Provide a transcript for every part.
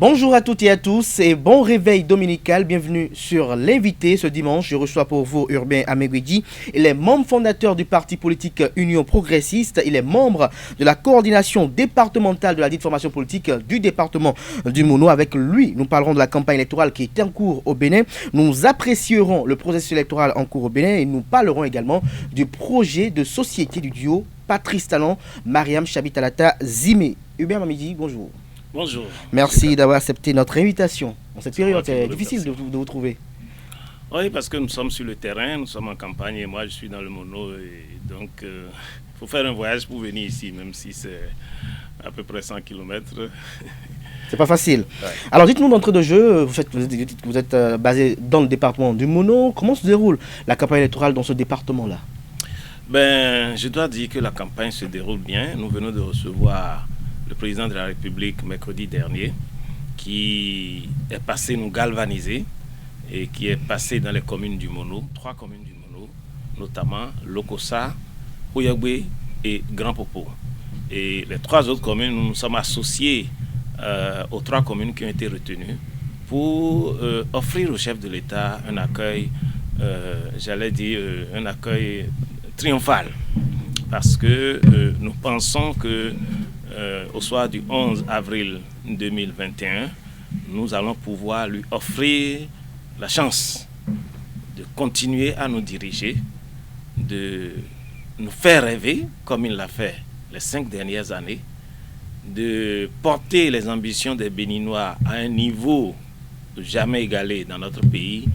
Bonjour à toutes et à tous et bon réveil dominical. Bienvenue sur l'invité. Ce dimanche, je reçois pour vous Urbain Améguidi. Il est membre fondateur du parti politique Union Progressiste. Il est membre de la coordination départementale de la dite formation politique du département du Mono. Avec lui, nous parlerons de la campagne électorale qui est en cours au Bénin. Nous apprécierons le processus électoral en cours au Bénin et nous parlerons également du projet de société du duo Patrice Talon, Mariam Chabitalata Zimé. Urbain Améguidi, bonjour. Bonjour. Merci d'avoir accepté notre invitation. En cette période, c'est difficile de vous trouver. Oui, parce que nous sommes sur le terrain, nous sommes en campagne et moi je suis dans le Mono. Et donc, il faut faire un voyage pour venir ici, même si c'est à peu près 100 km. C'est pas facile. Ouais. Alors dites-nous d'entrée de jeu, vous êtes basé dans le département du Mono. Comment se déroule la campagne électorale dans ce département-là? Je dois dire que la campagne se déroule bien. Nous venons de recevoir le président de la République mercredi dernier, qui est passé nous galvaniser et qui est passé dans les communes du Mono, 3 communes du Mono, notamment Lokossa, Oyagbe et Grand Popo. Et les 3 autres communes, nous nous sommes associés aux 3 communes qui ont été retenues pour offrir au chef de l'État un accueil, un accueil triomphal. Parce que nous pensons que au soir du 11 avril 2021, nous allons pouvoir lui offrir la chance de continuer à nous diriger, de nous faire rêver comme il l'a fait les 5 dernières années, de porter les ambitions des Béninois à un niveau jamais égalé dans notre pays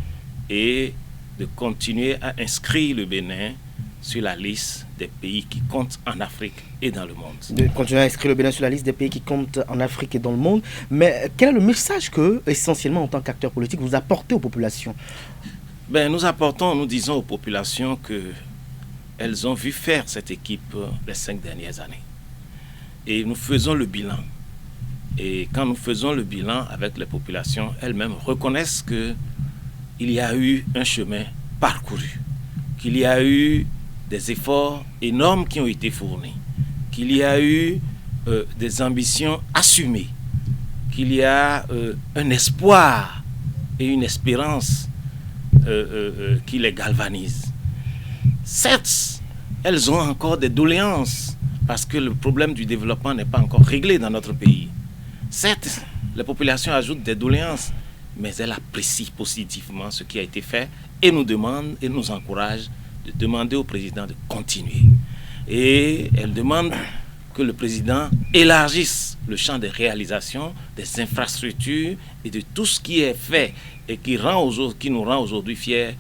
et de continuer à inscrire le Bénin sur la liste des pays qui comptent en Afrique et dans le monde. De continuer à inscrire le Bénin sur la liste des pays qui comptent en Afrique et dans le monde. Mais quel est le message que, essentiellement en tant qu'acteur politique, vous apportez aux populations? Nous disons aux populations qu'elles ont vu faire cette équipe les 5 dernières années. Et nous faisons le bilan. Et quand nous faisons le bilan avec les populations, elles-mêmes reconnaissent qu'il y a eu un chemin parcouru, qu'il y a eu des efforts énormes qui ont été fournis, qu'il y a eu des ambitions assumées, qu'il y a un espoir et une espérance qui les galvanisent. Certes, elles ont encore des doléances parce que le problème du développement n'est pas encore réglé dans notre pays. Certes, les populations ajoutent des doléances, mais elles apprécient positivement ce qui a été fait et nous demandent et nous encouragent de demander au président de continuer. Et elle demande que le président élargisse le champ des réalisations, des infrastructures et de tout ce qui est fait et qui nous rend aujourd'hui fiers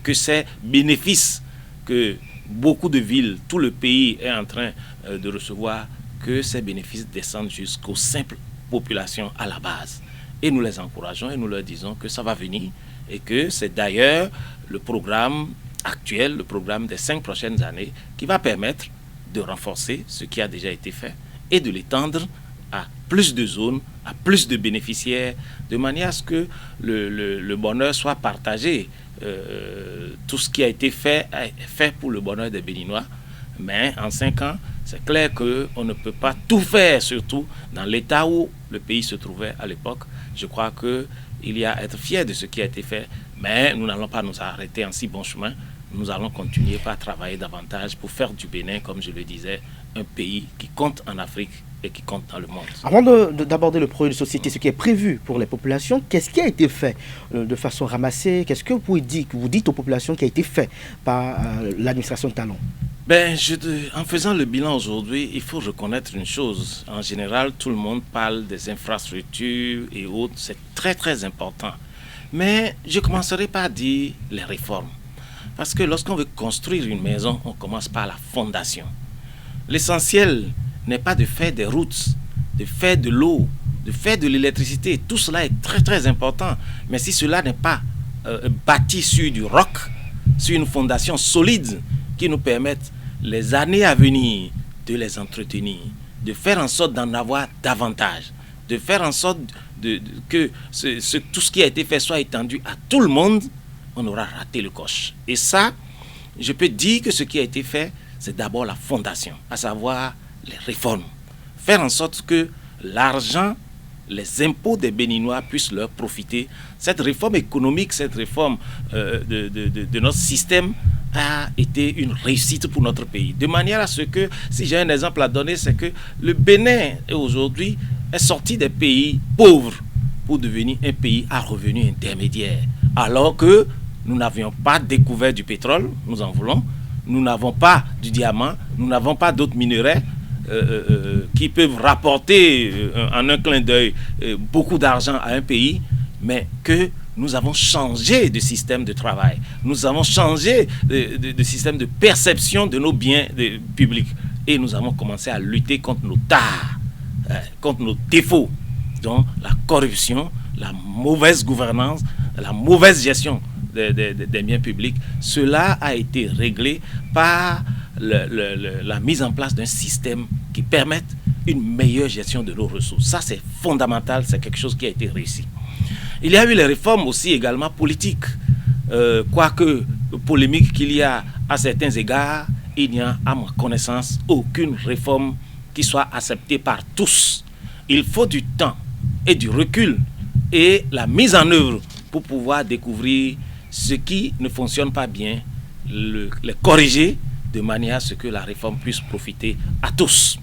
que ces bénéfices que beaucoup de villes, tout le pays est en train de recevoir, que ces bénéfices descendent jusqu'aux simples populations à la base. Et nous les encourageons et nous leur disons que ça va venir et que c'est d'ailleurs le programme actuel, le programme des 5 prochaines années, qui va permettre de renforcer ce qui a déjà été fait et de l'étendre à plus de zones, à plus de bénéficiaires, de manière à ce que le bonheur soit partagé. Tout ce qui a été fait est fait pour le bonheur des Béninois, mais en 5 ans, c'est clair qu'on ne peut pas tout faire, surtout dans l'état où le pays se trouvait à l'époque. Je crois qu'il y a à être fier de ce qui a été fait, mais nous n'allons pas nous arrêter en si bon chemin. Nous allons continuer par travailler davantage pour faire du Bénin, comme je le disais, un pays qui compte en Afrique et qui compte dans le monde. Avant d'aborder le projet de société, ce qui est prévu pour les populations, qu'est-ce qui a été fait de façon ramassée? Qu'est-ce que vous dites aux populations qui a été fait par l'administration de Talon? En faisant le bilan aujourd'hui, il faut reconnaître une chose. En général, tout le monde parle des infrastructures et autres. C'est très, très important. Mais je commencerai par dire les réformes. Parce que lorsqu'on veut construire une maison, on commence par la fondation. L'essentiel n'est pas de faire des routes, de faire de l'eau, de faire de l'électricité. Tout cela est très, très important. Mais si cela n'est pas bâti sur du roc, sur une fondation solide qui nous permette les années à venir de les entretenir, de faire en sorte d'en avoir davantage, de faire en sorte que tout ce qui a été fait soit étendu à tout le monde, on aura raté le coche. Et ça, je peux dire que ce qui a été fait, c'est d'abord la fondation, à savoir les réformes. Faire en sorte que l'argent, les impôts des Béninois puissent leur profiter. Cette réforme économique, cette réforme de notre système a été une réussite pour notre pays. De manière à ce que, si j'ai un exemple à donner, c'est que le Bénin aujourd'hui est sorti des pays pauvres pour devenir un pays à revenus intermédiaires. Alors que nous n'avions pas découvert du pétrole, nous en voulons, nous n'avons pas du diamant, nous n'avons pas d'autres minerais qui peuvent rapporter en un clin d'œil beaucoup d'argent à un pays, mais que nous avons changé de système de travail, nous avons changé de système de perception de nos biens publics et nous avons commencé à lutter contre nos tares, contre nos défauts, donc la corruption, la mauvaise gouvernance, la mauvaise gestion des biens publics. Cela a été réglé par la mise en place d'un système qui permette une meilleure gestion de nos ressources. Ça, c'est fondamental, c'est quelque chose qui a été réussi. Il y a eu les réformes aussi également politiques. Quoique polémique qu'il y a à certains égards, il n'y a, à ma connaissance, aucune réforme qui soit acceptée par tous. Il faut du temps et du recul et la mise en œuvre pour pouvoir découvrir ce qui ne fonctionne pas bien, les corriger de manière à ce que la réforme puisse profiter à tous.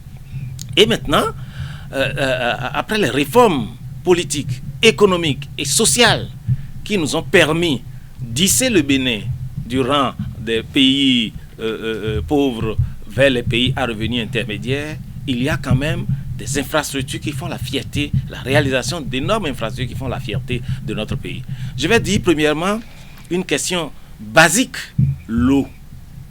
Et maintenant, après les réformes politiques, économiques et sociales qui nous ont permis d'hisser le Bénin du rang des pays pauvres vers les pays à revenus intermédiaires, il y a quand même des infrastructures qui font la fierté, la réalisation d'énormes infrastructures qui font la fierté de notre pays. Je vais dire premièrement une question basique, l'eau.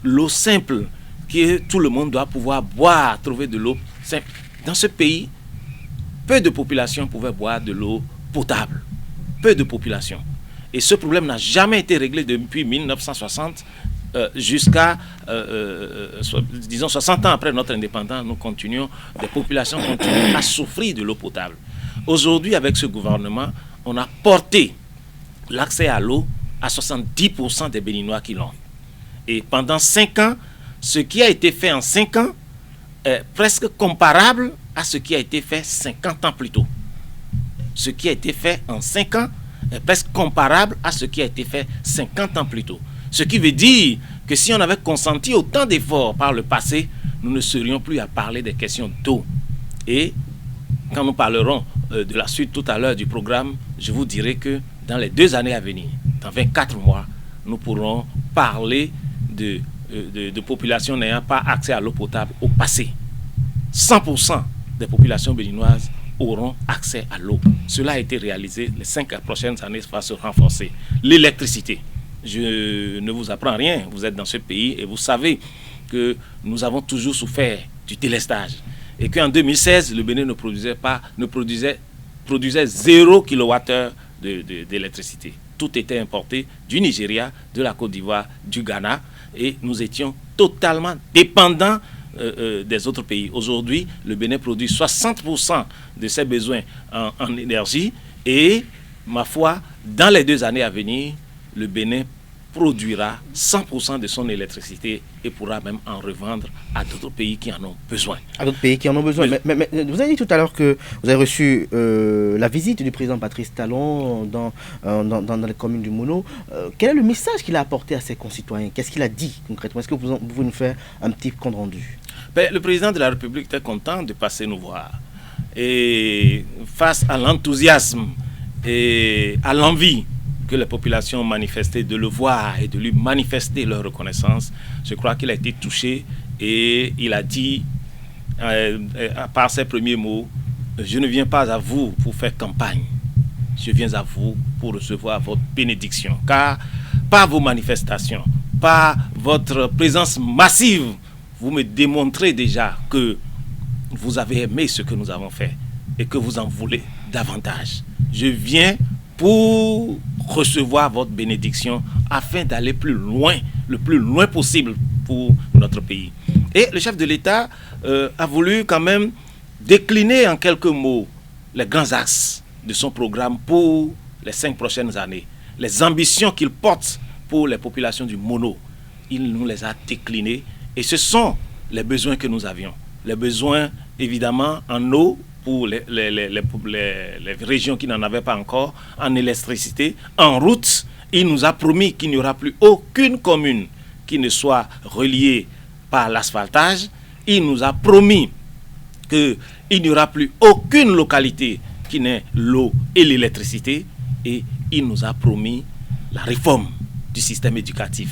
L'eau simple, que tout le monde doit pouvoir boire, trouver de l'eau simple. Dans ce pays, peu de populations pouvaient boire de l'eau potable. Peu de populations. Et ce problème n'a jamais été réglé depuis 1960 jusqu'à, disons, 60 ans après notre indépendance. Des populations continuent à souffrir de l'eau potable. Aujourd'hui, avec ce gouvernement, on a porté l'accès à l'eau à 70% des Béninois qui l'ont. Et pendant 5 ans, ce qui a été fait en 5 ans est presque comparable à ce qui a été fait 50 ans plus tôt. Ce qui a été fait en 5 ans est presque comparable à ce qui a été fait 50 ans plus tôt. Ce qui veut dire que si on avait consenti autant d'efforts par le passé, nous ne serions plus à parler des questions d'eau. Et quand nous parlerons de la suite tout à l'heure du programme, je vous dirai que dans les 2 années à venir, dans 24 mois, nous pourrons parler de populations n'ayant pas accès à l'eau potable au passé. 100% des populations béninoises auront accès à l'eau. Cela a été réalisé. Les 5 prochaines années va se renforcer. L'électricité. Je ne vous apprends rien. Vous êtes dans ce pays et vous savez que nous avons toujours souffert du délestage. Et qu'en 2016, le Bénin produisait 0 kWh d'électricité. Tout était importé du Nigeria, de la Côte d'Ivoire, du Ghana, et nous étions totalement dépendants des autres pays. Aujourd'hui, le Bénin produit 60% de ses besoins en énergie, et ma foi, dans les 2 années à venir, le Bénin produira 100% de son électricité et pourra même en revendre à d'autres pays qui en ont besoin. À d'autres pays qui en ont besoin. Mais vous avez dit tout à l'heure que vous avez reçu la visite du président Patrice Talon dans les communes du Mono. Quel est le message qu'il a apporté à ses concitoyens? Qu'est-ce qu'il a dit concrètement? Est-ce que vous pouvez nous faire un petit compte rendu? Le président de la République était content de passer nous voir. Et face à l'enthousiasme et à l'envie que les populations ont manifesté de le voir et de lui manifester leur reconnaissance, je crois qu'il a été touché et il a dit, par ses premiers mots, je ne viens pas à vous pour faire campagne, je viens à vous pour recevoir votre bénédiction, car par vos manifestations, par votre présence massive, vous me démontrez déjà que vous avez aimé ce que nous avons fait et que vous en voulez davantage. Je viens pour recevoir votre bénédiction afin d'aller plus loin, le plus loin possible pour notre pays. Et le chef de l'État a voulu quand même décliner en quelques mots les grands axes de son programme pour les 5 prochaines années, les ambitions qu'il porte pour les populations du Mono. Il nous les a déclinés et ce sont les besoins que nous avions. Les besoins évidemment en eau pour les régions qui n'en avaient pas encore, en électricité, en route. Il nous a promis qu'il n'y aura plus aucune commune qui ne soit reliée par l'asphaltage. Il nous a promis qu'il n'y aura plus aucune localité qui n'ait l'eau et l'électricité. Et il nous a promis la réforme du système éducatif.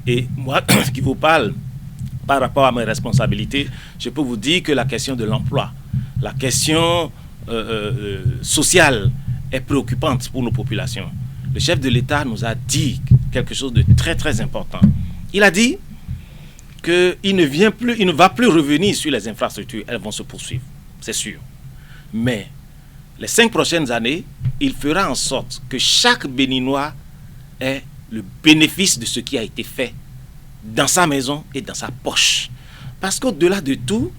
Et moi, qui vous parle par rapport à mes responsabilités, je peux vous dire que la question de l'emploi, la question sociale est préoccupante pour nos populations. Le chef de l'État nous a dit quelque chose de très très important. Il a dit qu'il ne va plus revenir sur les infrastructures, elles vont se poursuivre, c'est sûr. Mais les 5 prochaines années, il fera en sorte que chaque Béninois ait le bénéfice de ce qui a été fait dans sa maison et dans sa poche. Parce qu'au-delà de tout,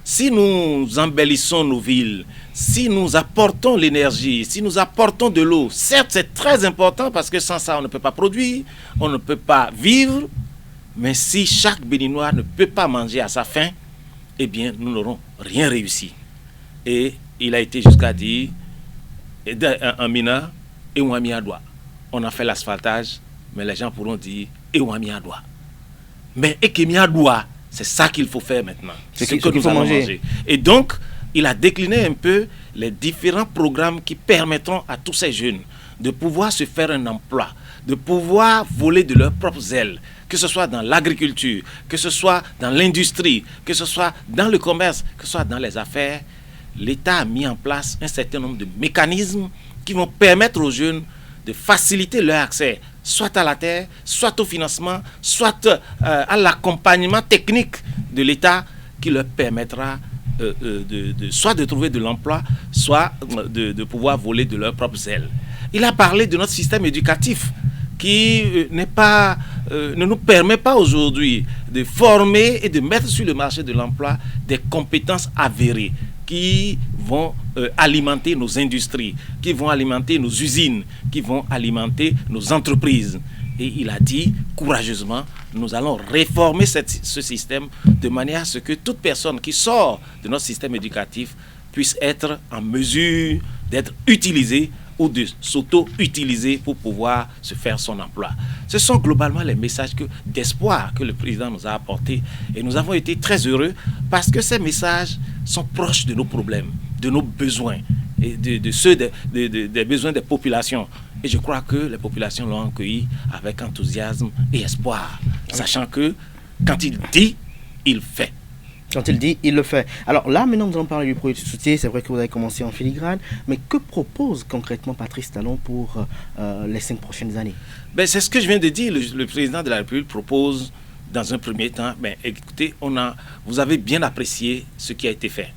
si nous embellissons nos villes, si nous apportons l'énergie, si nous apportons de l'eau, certes c'est très important parce que sans ça on ne peut pas produire, on ne peut pas vivre, mais si chaque Béninois ne peut pas manger à sa faim, eh bien nous n'aurons rien réussi. Et il a été jusqu'à dire, en Mina, Ewamiadoua. On a fait l'asphaltage, mais les gens pourront dire Ewamiadoua. Mais Ekemiadoua, c'est ça qu'il faut faire maintenant. C'est ce que nous allons manger. Et donc, il a décliné un peu les différents programmes qui permettront à tous ces jeunes de pouvoir se faire un emploi, de pouvoir voler de leurs propres ailes, que ce soit dans l'agriculture, que ce soit dans l'industrie, que ce soit dans le commerce, que ce soit dans les affaires. L'État a mis en place un certain nombre de mécanismes qui vont permettre aux jeunes de faciliter leur accès, soit à la terre, soit au financement, soit à l'accompagnement technique de l'État qui leur permettra soit de trouver de l'emploi, soit de pouvoir voler de leurs propres ailes. Il a parlé de notre système éducatif qui ne nous permet pas aujourd'hui de former et de mettre sur le marché de l'emploi des compétences avérées qui vont alimenter nos industries, qui vont alimenter nos usines, qui vont alimenter nos entreprises. Et il a dit courageusement, nous allons réformer ce système de manière à ce que toute personne qui sort de notre système éducatif puisse être en mesure d'être utilisée ou de s'auto-utiliser pour pouvoir se faire son emploi. Ce sont globalement les messages d'espoir que le président nous a apportés et nous avons été très heureux parce que ces messages sont proches de nos problèmes, de nos besoins et de ceux des besoins des populations. Et je crois que les populations l'ont accueilli avec enthousiasme et espoir, sachant que quand il dit, il fait. Quand il dit, il le fait. Alors là, maintenant, nous allons parler du projet de société. C'est vrai que vous avez commencé en filigrane. Mais que propose concrètement Patrice Talon pour les 5 prochaines années? C'est ce que je viens de dire. Le président de la République propose, dans un premier temps, écoutez, vous avez bien apprécié ce qui a été fait.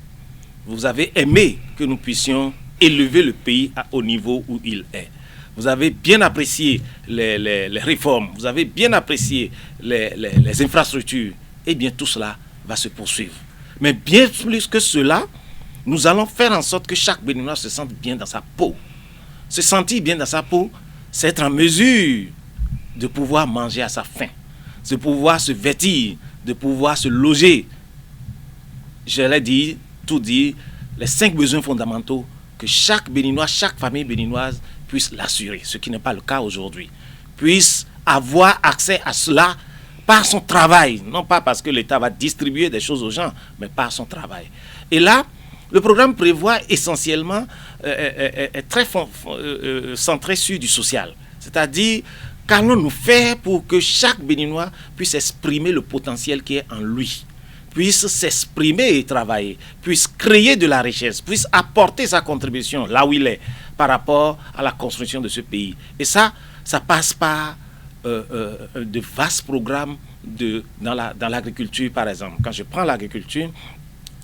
Vous avez aimé que nous puissions élever le pays au niveau où il est. Vous avez bien apprécié les réformes. Vous avez bien apprécié les infrastructures. Eh bien, tout cela va se poursuivre. Mais bien plus que cela, nous allons faire en sorte que chaque Béninois se sente bien dans sa peau. Se sentir bien dans sa peau, c'est être en mesure de pouvoir manger à sa faim, de pouvoir se vêtir, de pouvoir se loger. Je l'ai dit, tout dit, les 5 besoins fondamentaux que chaque Béninois, chaque famille béninoise puisse l'assurer, ce qui n'est pas le cas aujourd'hui, puisse avoir accès à cela par son travail, non pas parce que l'État va distribuer des choses aux gens, mais par son travail. Et là, le programme prévoit essentiellement, est très centré sur du social. C'est-à-dire, qu'allons-nous faire pour que chaque Béninois puisse exprimer le potentiel qui est en lui, puisse s'exprimer et travailler, puisse créer de la richesse, puisse apporter sa contribution là où il est par rapport à la construction de ce pays. Et ça passe par de vastes programmes dans l'agriculture, par exemple. Quand je prends l'agriculture,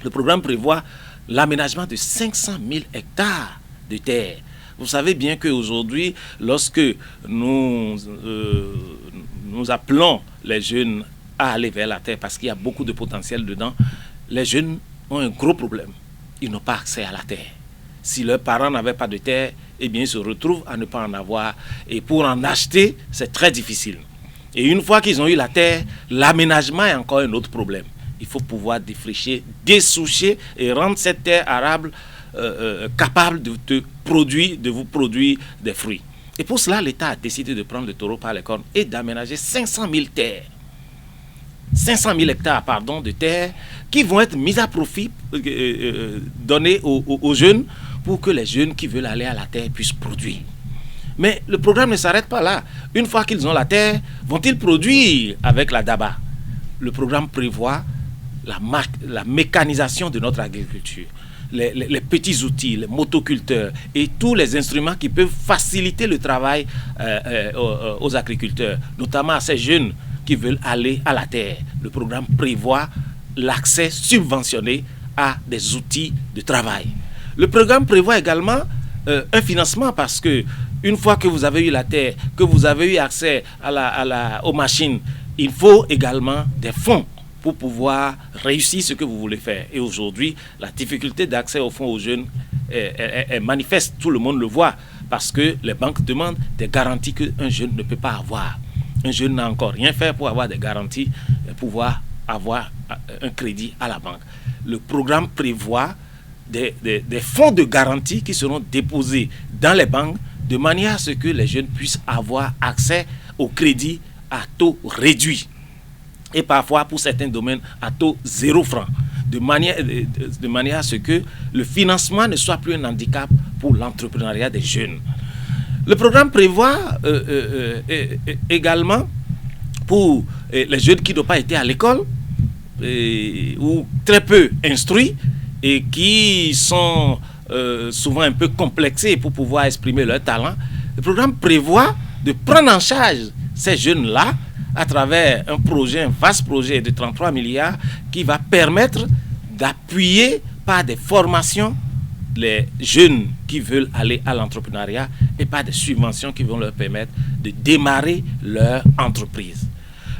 le programme prévoit l'aménagement de 500 000 hectares de terre. Vous savez bien qu'aujourd'hui, lorsque nous appelons les jeunes à aller vers la terre, parce qu'il y a beaucoup de potentiel dedans, les jeunes ont un gros problème. Ils n'ont pas accès à la terre. Si leurs parents n'avaient pas de terre, eh bien, ils se retrouvent à ne pas en avoir. Et pour en acheter, c'est très difficile. Et une fois qu'ils ont eu la terre, l'aménagement est encore un autre problème. Il faut pouvoir défricher, dessoucher et rendre cette terre arable capable de vous produire des fruits. Et pour cela, l'État a décidé de prendre le taureau par les cornes et d'aménager 500 000 terres. 500 000 hectares de terres qui vont être mis à profit, donnés aux jeunes pour que les jeunes qui veulent aller à la terre puissent produire. Mais le programme ne s'arrête pas là. Une fois qu'ils ont la terre, vont-ils produire avec la daba? Le programme prévoit la mécanisation de notre agriculture. Les petits outils, les motoculteurs et tous les instruments qui peuvent faciliter le travail aux agriculteurs, notamment à ces jeunes qui veulent aller à la terre. Le programme prévoit l'accès subventionné à des outils de travail. Le programme prévoit également un financement parce que une fois que vous avez eu la terre, que vous avez eu accès aux machines, il faut également des fonds pour pouvoir réussir ce que vous voulez faire. Et aujourd'hui, la difficulté d'accès aux fonds aux jeunes est manifeste. Tout le monde le voit parce que les banques demandent des garanties qu'un jeune ne peut pas avoir. Un jeune n'a encore rien fait pour avoir des garanties et pouvoir avoir un crédit à la banque. Le programme prévoit des fonds de garantie qui seront déposés dans les banques de manière à ce que les jeunes puissent avoir accès au crédit à taux réduit. Et parfois, pour certains domaines, à taux 0 francs. De manière à ce que le financement ne soit plus un handicap pour l'entrepreneuriat des jeunes. Le programme prévoit également pour les jeunes qui n'ont pas été à l'école ou très peu instruits et qui sont souvent un peu complexés pour pouvoir exprimer leur talent. Le programme prévoit de prendre en charge ces jeunes-là à travers un vaste projet de 33 milliards qui va permettre d'appuyer par des formations les jeunes qui veulent aller à l'entrepreneuriat et par des subventions qui vont leur permettre de démarrer leur entreprise.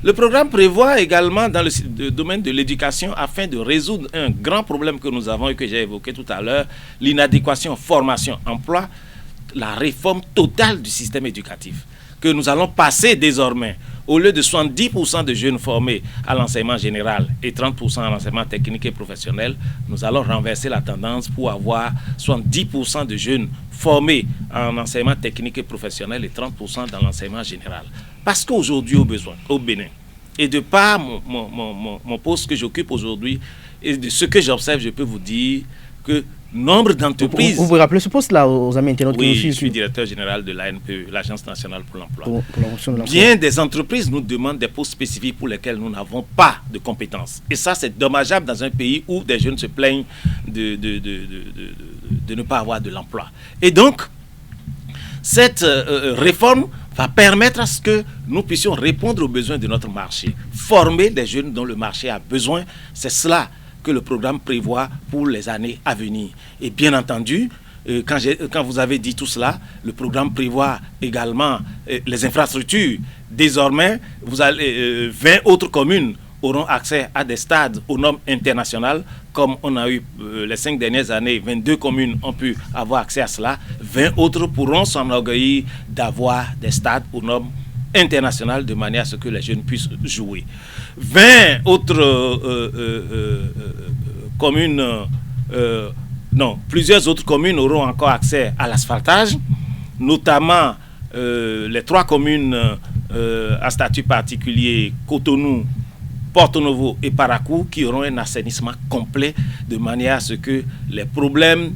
Le programme prévoit également dans le domaine de l'éducation afin de résoudre un grand problème que nous avons et que j'ai évoqué tout à l'heure, l'inadéquation formation-emploi, la réforme totale du système éducatif que nous allons passer désormais. Au lieu de 70% de jeunes formés à l'enseignement général et 30% à l'enseignement technique et professionnel, nous allons renverser la tendance pour avoir 70% de jeunes formés en enseignement technique et professionnel et 30% dans l'enseignement général. Parce qu'aujourd'hui, au Bénin, et de par mon poste que j'occupe aujourd'hui, et de ce que j'observe, je peux vous dire que nombre d'entreprises... Vous pouvez rappeler ce poste-là aux amis internautes qui nous suivent? Oui, je suis directeur général de l'ANPE, l'Agence nationale pour l'emploi. Bien des entreprises nous demandent des postes spécifiques pour lesquels nous n'avons pas de compétences. Et ça, c'est dommageable dans un pays où des jeunes se plaignent de ne pas avoir de l'emploi. Et donc, cette réforme va permettre à ce que nous puissions répondre aux besoins de notre marché. Former des jeunes dont le marché a besoin, c'est cela que le programme prévoit pour les années à venir. Et bien entendu, quand vous avez dit tout cela, le programme prévoit également les infrastructures. Désormais, 20 autres communes auront accès à des stades aux normes internationales, comme on a eu les 5 dernières années, 22 communes ont pu avoir accès à cela, 20 autres pourront s'enorgueillir d'avoir des stades aux normes internationales de manière à ce que les jeunes puissent jouer. 20 autres communes, plusieurs autres communes auront encore accès à l'asphaltage, notamment les 3 communes à statut particulier, Cotonou, Porto-Novo et Parakou, qui auront un assainissement complet de manière à ce que les problèmes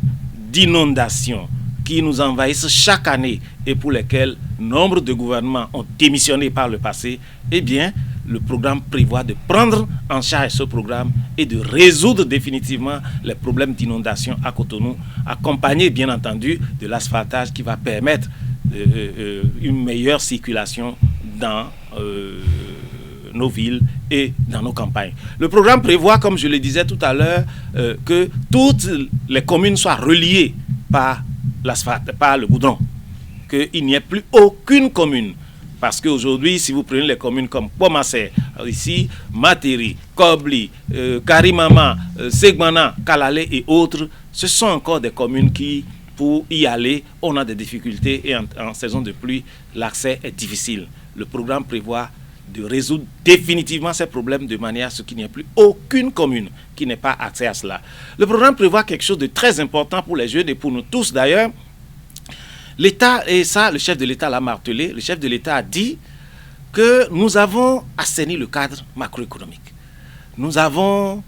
d'inondation qui nous envahissent chaque année et pour lesquels nombre de gouvernements ont démissionné par le passé, eh bien, le programme prévoit de prendre en charge ce programme et de résoudre définitivement les problèmes d'inondation à Cotonou, accompagné bien entendu de l'asphaltage qui va permettre une meilleure circulation dans nos villes et dans nos campagnes. Le programme prévoit, comme je le disais tout à l'heure, que toutes les communes soient reliées par l'asphalte, par le goudron, qu'il n'y ait plus aucune commune. Parce qu'aujourd'hui, si vous prenez les communes comme Pomassé, ici, Materi, Kobli, Karimama, Segmana, Kalale et autres, ce sont encore des communes qui, pour y aller, on a des difficultés et en saison de pluie, l'accès est difficile. Le programme prévoit de résoudre définitivement ces problèmes de manière à ce qu'il n'y ait plus aucune commune qui n'ait pas accès à cela. Le programme prévoit quelque chose de très important pour les jeunes et pour nous tous d'ailleurs. L'État, et ça le chef de l'État l'a martelé, le chef de l'État a dit que nous avons assaini le cadre macroéconomique. Nous avons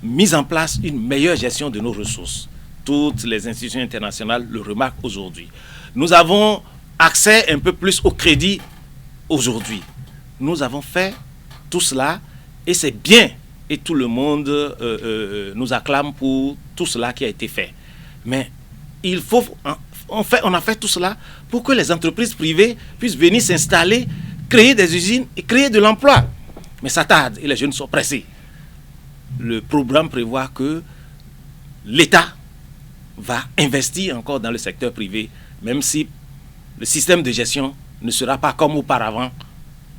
mis en place une meilleure gestion de nos ressources. Toutes les institutions internationales le remarquent aujourd'hui. Nous avons accès un peu plus au crédit aujourd'hui. Nous avons fait tout cela et c'est bien. Et tout le monde nous acclame pour tout cela qui a été fait. Mais il faut, on a fait tout cela pour que les entreprises privées puissent venir s'installer, créer des usines et créer de l'emploi. Mais ça tarde et les jeunes sont pressés. Le programme prévoit que l'État va investir encore dans le secteur privé, même si le système de gestion ne sera pas comme auparavant,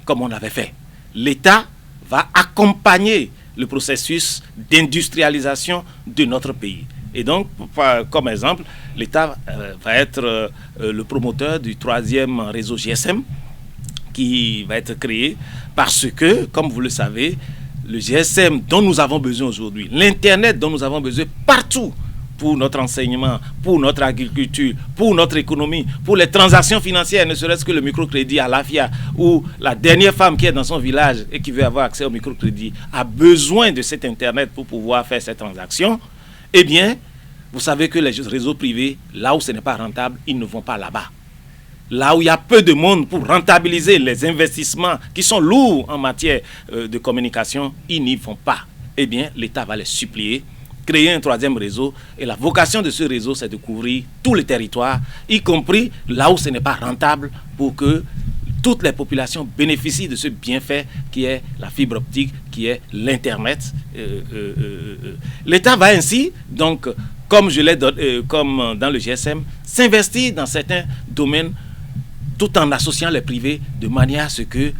comme on avait fait. L'État va accompagner le processus d'industrialisation de notre pays. Et donc, comme exemple, l'État va être le promoteur du 3e réseau GSM qui va être créé parce que, comme vous le savez, le GSM dont nous avons besoin aujourd'hui, l'Internet dont nous avons besoin partout pour notre enseignement, pour notre agriculture, pour notre économie, pour les transactions financières, ne serait-ce que le microcrédit à l'AFIA, où la dernière femme qui est dans son village et qui veut avoir accès au microcrédit a besoin de cet Internet pour pouvoir faire ces transactions, eh bien, vous savez que les réseaux privés, là où ce n'est pas rentable, ils ne vont pas là-bas. Là où il y a peu de monde pour rentabiliser les investissements qui sont lourds en matière de communication, ils n'y vont pas. Eh bien, l'État va les supplier, créer un 3e réseau. Et la vocation de ce réseau, c'est de couvrir tout le territoire, y compris là où ce n'est pas rentable, pour que toutes les populations bénéficient de ce bienfait qui est la fibre optique, qui est l'Internet. L'État va ainsi, donc, comme je l'ai comme dans le GSM, s'investir dans certains domaines tout en associant les privés de manière à ce que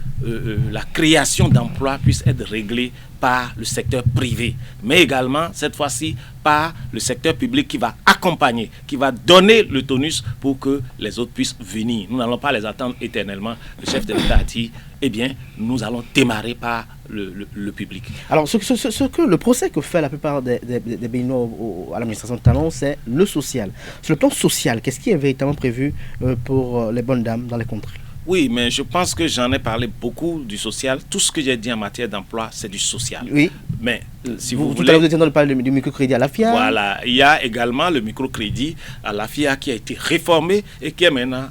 la création d'emplois puisse être réglée par le secteur privé, mais également, cette fois-ci, par le secteur public qui va accompagner, qui va donner le tonus pour que les autres puissent venir. Nous n'allons pas les attendre éternellement. Le chef de l'État a dit, eh bien, nous allons démarrer par le public. Alors, ce que le procès que fait la plupart des Béninois à l'administration de Talon, c'est le social. Sur le plan social, qu'est-ce qui est véritablement prévu pour les bonnes dames dans les contrées? Oui, mais je pense que j'en ai parlé beaucoup du social. Tout ce que j'ai dit en matière d'emploi, c'est du social. Oui. Mais si vous voulez... Tout à l'heure, vous étiez en train de parler du microcrédit à l'AFIA. Voilà. Il y a également le microcrédit à l'AFIA qui a été réformé et qui est maintenant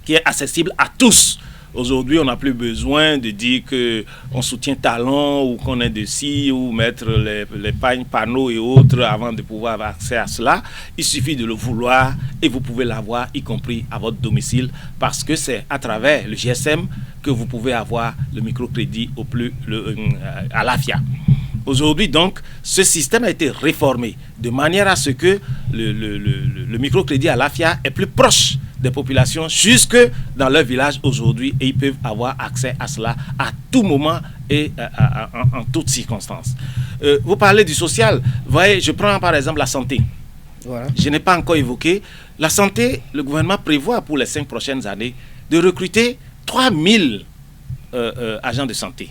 qui est accessible à tous. Aujourd'hui, on n'a plus besoin de dire qu'on soutient Talon ou qu'on est de ci ou mettre les panneaux et autres avant de pouvoir avoir accès à cela. Il suffit de le vouloir et vous pouvez l'avoir, y compris à votre domicile, parce que c'est à travers le GSM que vous pouvez avoir le microcrédit à l'AFIA. Aujourd'hui, donc, ce système a été réformé de manière à ce que le microcrédit à l'AFIA est plus proche des populations jusque dans leur village aujourd'hui et ils peuvent avoir accès à cela à tout moment et en toutes circonstances. Vous parlez du social, vous voyez, je prends par exemple la santé. Voilà. Je n'ai pas encore évoqué. La santé, le gouvernement prévoit pour les 5 prochaines années de recruter 3000 agents de santé,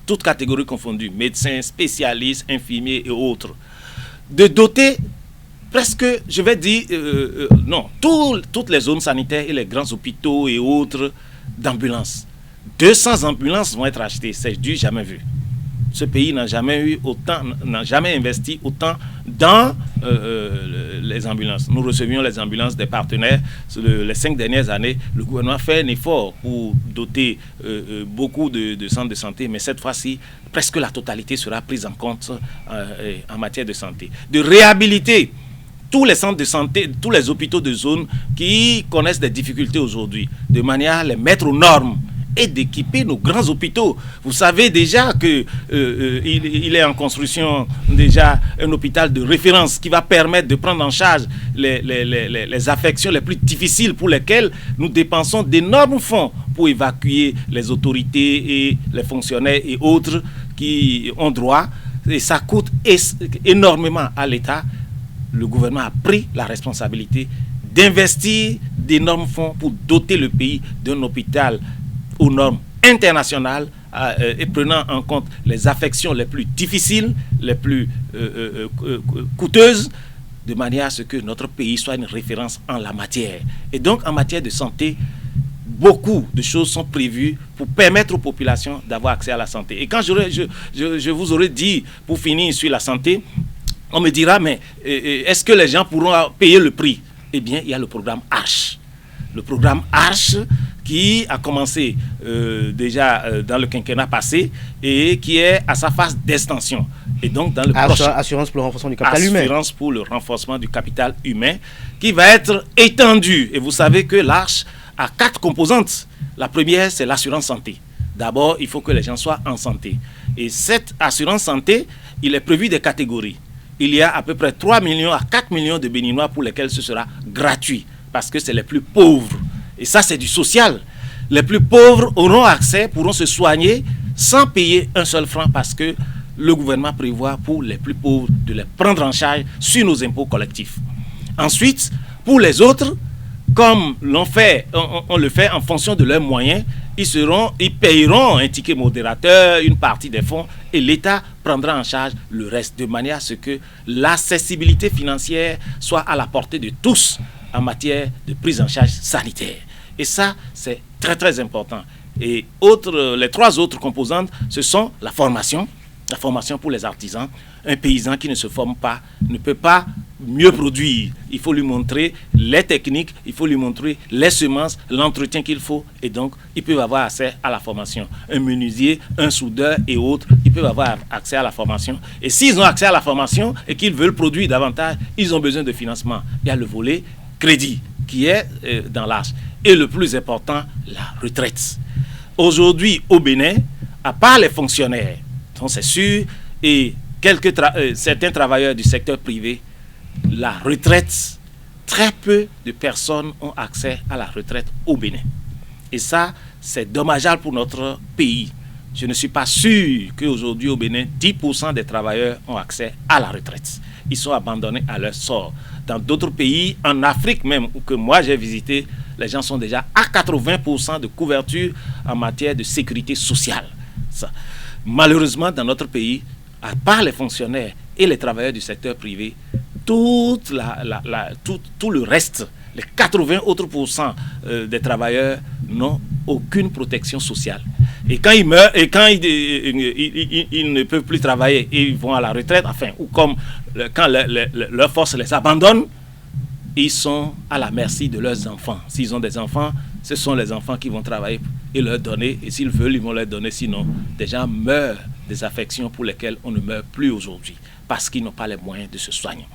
toutes catégories confondues, médecins, spécialistes, infirmiers et autres. De doter presque, je vais dire, toutes les zones sanitaires et les grands hôpitaux et autres d'ambulances. 200 ambulances vont être achetées, c'est du jamais vu. Ce pays n'a jamais investi autant dans les ambulances. Nous recevions les ambulances des partenaires. Les 5 dernières années, le gouvernement fait un effort pour doter beaucoup de centres de santé, mais cette fois-ci, presque la totalité sera prise en compte en matière de santé. De réhabiliter tous les centres de santé, tous les hôpitaux de zone qui connaissent des difficultés aujourd'hui, de manière à les mettre aux normes et d'équiper nos grands hôpitaux. Vous savez déjà qu'il est en construction déjà un hôpital de référence qui va permettre de prendre en charge les affections les plus difficiles pour lesquelles nous dépensons d'énormes fonds pour évacuer les autorités et les fonctionnaires et autres qui ont droit. Et ça coûte énormément à l'État. Le gouvernement a pris la responsabilité d'investir d'énormes fonds pour doter le pays d'un hôpital aux normes internationales et prenant en compte les affections les plus difficiles, les plus coûteuses, de manière à ce que notre pays soit une référence en la matière. Et donc, en matière de santé, beaucoup de choses sont prévues pour permettre aux populations d'avoir accès à la santé. Et quand je vous aurais dit, pour finir sur la santé, on me dira, mais est-ce que les gens pourront payer le prix? Eh bien, il y a le programme ARCHE. Le programme ARCHE qui a commencé déjà dans le quinquennat passé et qui est à sa phase d'extension. Et donc, dans le assurance pour le renforcement du capital humain. Assurance pour le renforcement du capital humain qui va être étendu. Et vous savez que l'ARCHE a 4 composantes. La première, c'est l'assurance santé. D'abord, il faut que les gens soient en santé. Et cette assurance santé, il est prévu des catégories. Il y a à peu près 3 millions à 4 millions de Béninois pour lesquels ce sera gratuit, parce que c'est les plus pauvres. Et ça, c'est du social. Les plus pauvres auront accès, pourront se soigner sans payer un seul franc, parce que le gouvernement prévoit pour les plus pauvres de les prendre en charge sur nos impôts collectifs. Ensuite, pour les autres, comme on le fait en fonction de leurs moyens, ils payeront un ticket modérateur, une partie des fonds, et l'État prendra en charge le reste, de manière à ce que l'accessibilité financière soit à la portée de tous en matière de prise en charge sanitaire. Et ça, c'est très très important. Et les 3 autres composantes, ce sont la formation pour les artisans. Un paysan qui ne se forme pas ne peut pas mieux produire. Il faut lui montrer les techniques, il faut lui montrer les semences, l'entretien qu'il faut, et donc ils peuvent avoir accès à la formation. Un menuisier, un soudeur et autres, ils peuvent avoir accès à la formation. Et s'ils ont accès à la formation et qu'ils veulent produire davantage, ils ont besoin de financement. Il y a le volet crédit qui est dans l'ARCHE. Et le plus important, la retraite. Aujourd'hui, au Bénin, à part les fonctionnaires, donc c'est sûr, et certains travailleurs du secteur privé, la retraite, très peu de personnes ont accès à la retraite au Bénin. Et ça, c'est dommageable pour notre pays. Je ne suis pas sûr qu'aujourd'hui au Bénin, 10% des travailleurs ont accès à la retraite. Ils sont abandonnés à leur sort. Dans d'autres pays, en Afrique même, que moi j'ai visité, les gens sont déjà à 80% de couverture en matière de sécurité sociale. Ça. Malheureusement, dans notre pays, à part les fonctionnaires et les travailleurs du secteur privé, tout le reste, les 80 autres pourcents des travailleurs n'ont aucune protection sociale. Et quand ils meurent, et quand ils ne peuvent plus travailler et ils vont à la retraite, enfin, ou comme quand leur force les abandonne, ils sont à la merci de leurs enfants. S'ils ont des enfants, ce sont les enfants qui vont travailler et leur donner, et s'ils veulent, ils vont leur donner, sinon des gens meurent des affections pour lesquelles on ne meurt plus aujourd'hui, parce qu'ils n'ont pas les moyens de se soigner.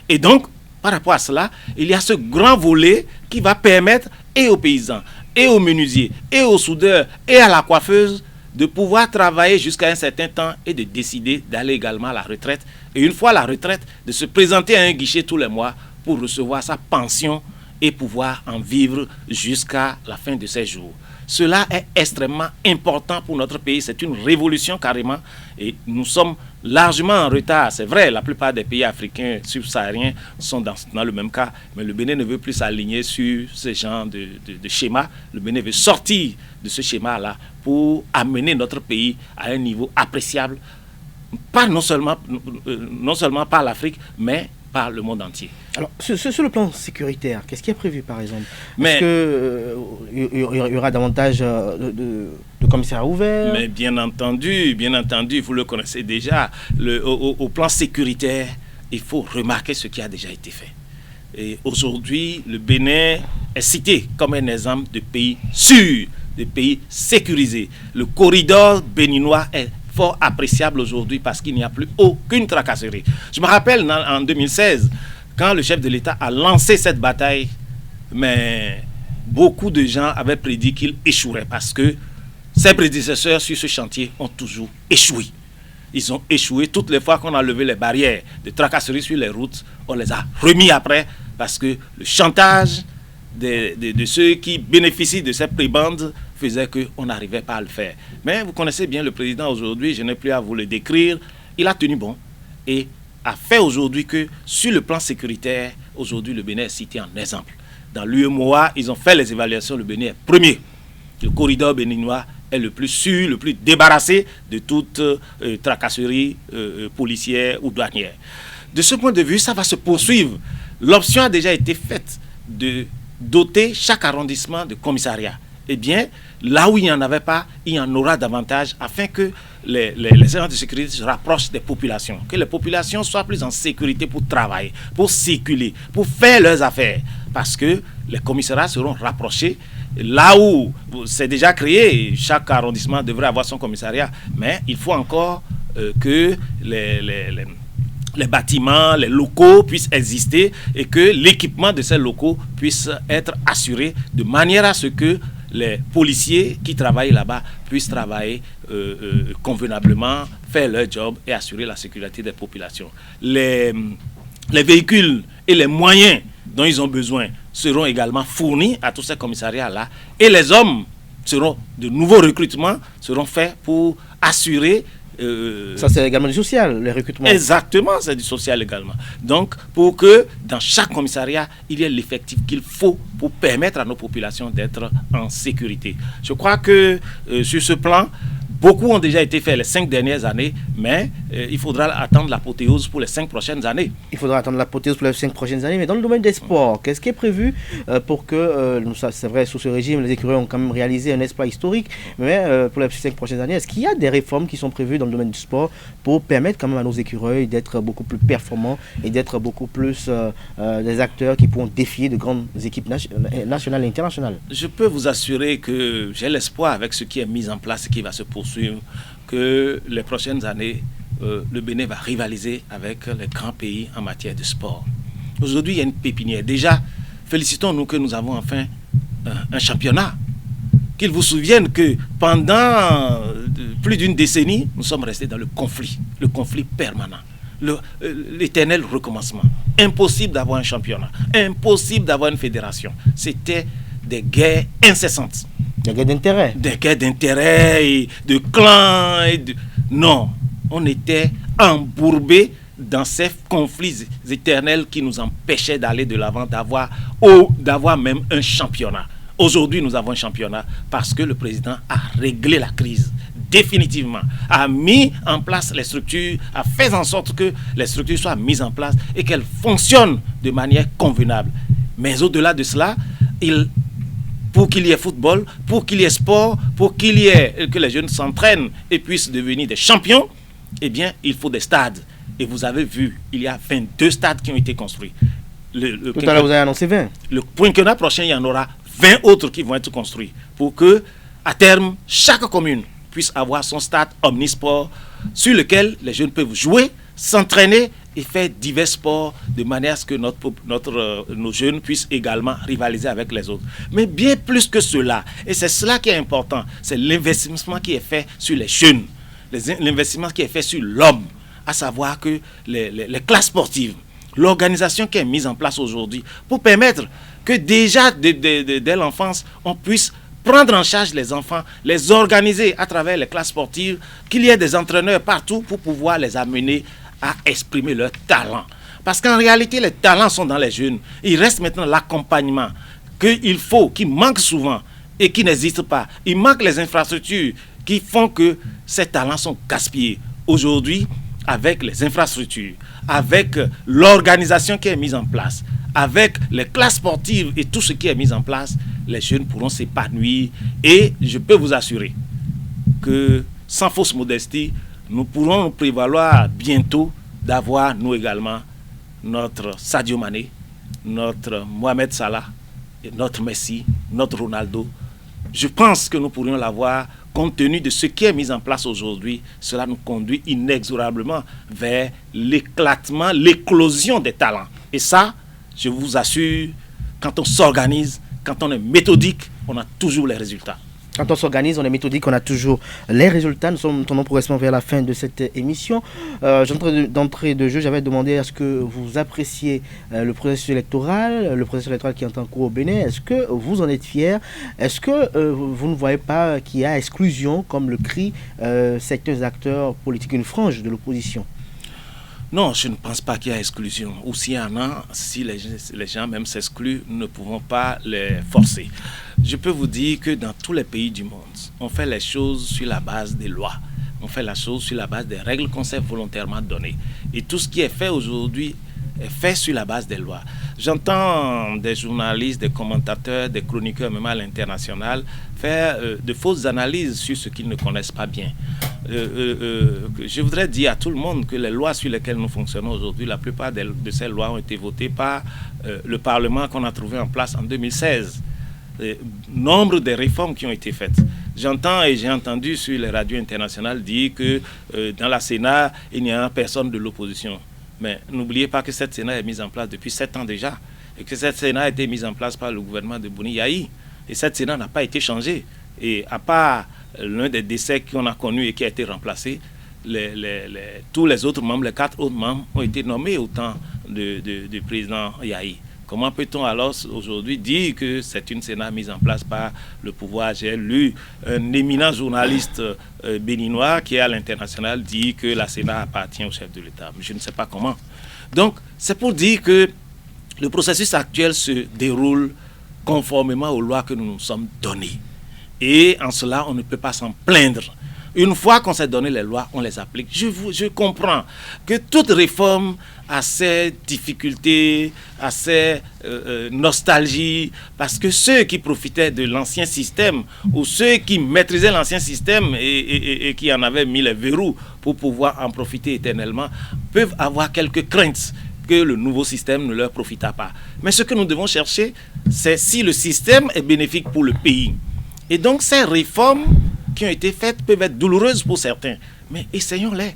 Et donc, par rapport à cela, il y a ce grand volet qui va permettre et aux paysans, et aux menuisiers, et aux soudeurs, et à la coiffeuse de pouvoir travailler jusqu'à un certain temps et de décider d'aller également à la retraite. Et une fois à la retraite, de se présenter à un guichet tous les mois pour recevoir sa pension et pouvoir en vivre jusqu'à la fin de ses jours. Cela est extrêmement important pour notre pays. C'est une révolution carrément. Et nous sommes largement en retard. C'est vrai, la plupart des pays africains subsahariens sont dans le même cas. Mais le Bénin ne veut plus s'aligner sur ce genre de schéma. Le Bénin veut sortir de ce schéma-là pour amener notre pays à un niveau appréciable. Pas non seulement par l'Afrique, mais par le monde entier. Alors, sur le plan sécuritaire, qu'est-ce qui est prévu par exemple? Est-ce qu'il y aura davantage de commissariats ouverts? Mais bien entendu, vous le connaissez déjà. Au plan sécuritaire, il faut remarquer ce qui a déjà été fait. Et aujourd'hui, le Bénin est cité comme un exemple de pays sûr, de pays sécurisé. Le corridor béninois est fort appréciable aujourd'hui parce qu'il n'y a plus aucune tracasserie. Je me rappelle en 2016, quand le chef de l'État a lancé cette bataille, mais beaucoup de gens avaient prédit qu'il échouerait parce que ses prédécesseurs sur ce chantier ont toujours échoué. Ils ont échoué toutes les fois qu'on a levé les barrières de tracasserie sur les routes, on les a remis après parce que le chantage de ceux qui bénéficient de cette prébande faisait qu'on n'arrivait pas à le faire. Mais vous connaissez bien le président aujourd'hui, je n'ai plus à vous le décrire, il a tenu bon et a fait aujourd'hui que sur le plan sécuritaire, aujourd'hui le Bénin est cité en exemple. Dans l'UEMOA, ils ont fait les évaluations, le Bénin est premier. le corridor béninois est le plus sûr, le plus débarrassé de toute tracasserie policière ou douanière. De ce point de vue, ça va se poursuivre. L'option a déjà été faite de doter chaque arrondissement de commissariat. Eh bien, là où il n'y en avait pas, il y en aura davantage afin que les agents de sécurité se rapprochent des populations, que les populations soient plus en sécurité pour travailler, pour circuler, pour faire leurs affaires. Parce que les commissariats seront rapprochés. Là où c'est déjà créé, chaque arrondissement devrait avoir son commissariat, mais il faut encore que les bâtiments, les locaux puissent exister et que l'équipement de ces locaux puisse être assuré de manière à ce que les policiers qui travaillent là-bas puissent travailler convenablement, faire leur job et assurer la sécurité des populations. Les véhicules et les moyens dont ils ont besoin seront également fournis à tous ces commissariats-là et les hommes de nouveaux recrutements seront faits pour assurer. Ça, c'est également du social, les recrutements. Exactement, c'est du social également. Donc, pour que dans chaque commissariat, il y ait l'effectif qu'il faut pour permettre à nos populations d'être en sécurité. Je crois que sur ce plan, beaucoup ont déjà été faits les 5 dernières années, mais il faudra attendre l'apothéose pour les 5 prochaines années. Il faudra attendre l'apothéose pour les 5 prochaines années. Mais dans le domaine des sports, qu'est-ce qui est prévu pour que, c'est vrai, sous ce régime, les écureuils ont quand même réalisé un exploit historique, mais pour les 5 prochaines années, est-ce qu'il y a des réformes qui sont prévues dans le domaine du sport pour permettre quand même à nos écureuils d'être beaucoup plus performants et d'être beaucoup plus des acteurs qui pourront défier de grandes équipes nationales et internationales? Je peux vous assurer que j'ai l'espoir avec ce qui est mis en place et qui va se poursuivre, que les prochaines années, le Bénin va rivaliser avec les grands pays en matière de sport. Aujourd'hui, il y a une pépinière. Déjà, félicitons-nous que nous avons enfin un championnat. Qu'ils vous souviennent que pendant plus d'une décennie, nous sommes restés dans le conflit permanent, l'éternel recommencement. Impossible d'avoir un championnat, impossible d'avoir une fédération. C'était des guerres incessantes. Des guerres d'intérêt. Des guerres d'intérêt et de clans. Non, on était embourbés dans ces conflits éternels qui nous empêchaient d'aller de l'avant, d'avoir même un championnat. Aujourd'hui, nous avons un championnat parce que le président a réglé la crise définitivement, a mis en place les structures, a fait en sorte que les structures soient mises en place et qu'elles fonctionnent de manière convenable. Mais au-delà de cela, pour qu'il y ait football, pour qu'il y ait sport, pour que les jeunes s'entraînent et puissent devenir des champions, eh bien, il faut des stades. Et vous avez vu, il y a 22 stades qui ont été construits. Tout à l'heure, vous avez annoncé 20. Le quinquennat prochain, il y en aura 20 autres qui vont être construits pour que, à terme, chaque commune puisse avoir son stade omnisport sur lequel les jeunes peuvent jouer, s'entraîner et faire divers sports de manière à ce que nos jeunes puissent également rivaliser avec les autres. Mais bien plus que cela, et c'est cela qui est important, c'est l'investissement qui est fait sur les jeunes, l'investissement qui est fait sur l'homme, à savoir que les classes sportives, l'organisation qui est mise en place aujourd'hui pour permettre que déjà dès l'enfance, on puisse prendre en charge les enfants, les organiser à travers les classes sportives, qu'il y ait des entraîneurs partout pour pouvoir les amener à exprimer leur talent. Parce qu'en réalité, les talents sont dans les jeunes. Il reste maintenant l'accompagnement qui manque souvent et qui n'existe pas. Il manque les infrastructures qui font que ces talents sont gaspillés. Aujourd'hui, avec les infrastructures, avec l'organisation qui est mise en place, avec les classes sportives et tout ce qui est mis en place, les jeunes pourront s'épanouir. Et je peux vous assurer que, sans fausse modestie, nous pourrons nous prévaloir bientôt d'avoir, nous également, notre Sadio Mané, notre Mohamed Salah, notre Messi, notre Ronaldo. Je pense que nous pourrions l'avoir compte tenu de ce qui est mis en place aujourd'hui. Cela nous conduit inexorablement vers l'éclatement, l'éclosion des talents. Et ça, je vous assure, quand on s'organise, quand on est méthodique, on a toujours les résultats. Quand on s'organise, on est méthodique, on a toujours les résultats. Nous sommes tournons progressivement vers la fin de cette émission. D'entrée de jeu, j'avais demandé à ce que vous appréciez le processus électoral qui est en cours au Bénin. Est-ce que vous en êtes fiers? Est-ce que vous ne voyez pas qu'il y a exclusion, comme le crient certains acteurs politiques, une frange de l'opposition? Non, je ne pense pas qu'il y a exclusion. Ou s'il y en a, si les gens même s'excluent, nous ne pouvons pas les forcer. je peux vous dire que dans tous les pays du monde, on fait les choses sur la base des lois. On fait la chose sur la base des règles qu'on s'est volontairement données. Et tout ce qui est fait aujourd'hui est fait sur la base des lois. J'entends des journalistes, des commentateurs, des chroniqueurs, même à l'international, faire de fausses analyses sur ce qu'ils ne connaissent pas bien. Je voudrais dire à tout le monde que les lois sur lesquelles nous fonctionnons aujourd'hui, la plupart de ces lois ont été votées par le Parlement qu'on a trouvé en place en 2016. Nombre de réformes qui ont été faites. J'entends et j'ai entendu sur les radios internationales dire que dans la Sénat, il n'y a personne de l'opposition. Mais n'oubliez pas que cette Sénat est mise en place depuis 7 ans déjà, et que cette Sénat a été mise en place par le gouvernement de Bouni Yahi. Et cette Sénat n'a pas été changée. Et à part l'un des décès qu'on a connu et qui a été remplacé, tous les autres membres, les 4 autres membres, ont été nommés au temps du président Yahi. Comment peut-on alors aujourd'hui dire que c'est une Sénat mise en place par le pouvoir? J'ai lu un éminent journaliste béninois qui est à l'international dire que la Sénat appartient au chef de l'État. Mais je ne sais pas comment. Donc, c'est pour dire que le processus actuel se déroule conformément aux lois que nous nous sommes données. Et en cela, on ne peut pas s'en plaindre. Une fois qu'on s'est donné les lois, on les applique. Je comprends que toute réforme a ses difficultés, a ses nostalgies, parce que ceux qui profitaient de l'ancien système, ou ceux qui maîtrisaient l'ancien système et qui en avaient mis les verrous pour pouvoir en profiter éternellement, peuvent avoir quelques craintes que le nouveau système ne leur profita pas. Mais ce que nous devons chercher, c'est si le système est bénéfique pour le pays. Et donc ces réformes qui ont été faites peuvent être douloureuses pour certains, mais essayons-les.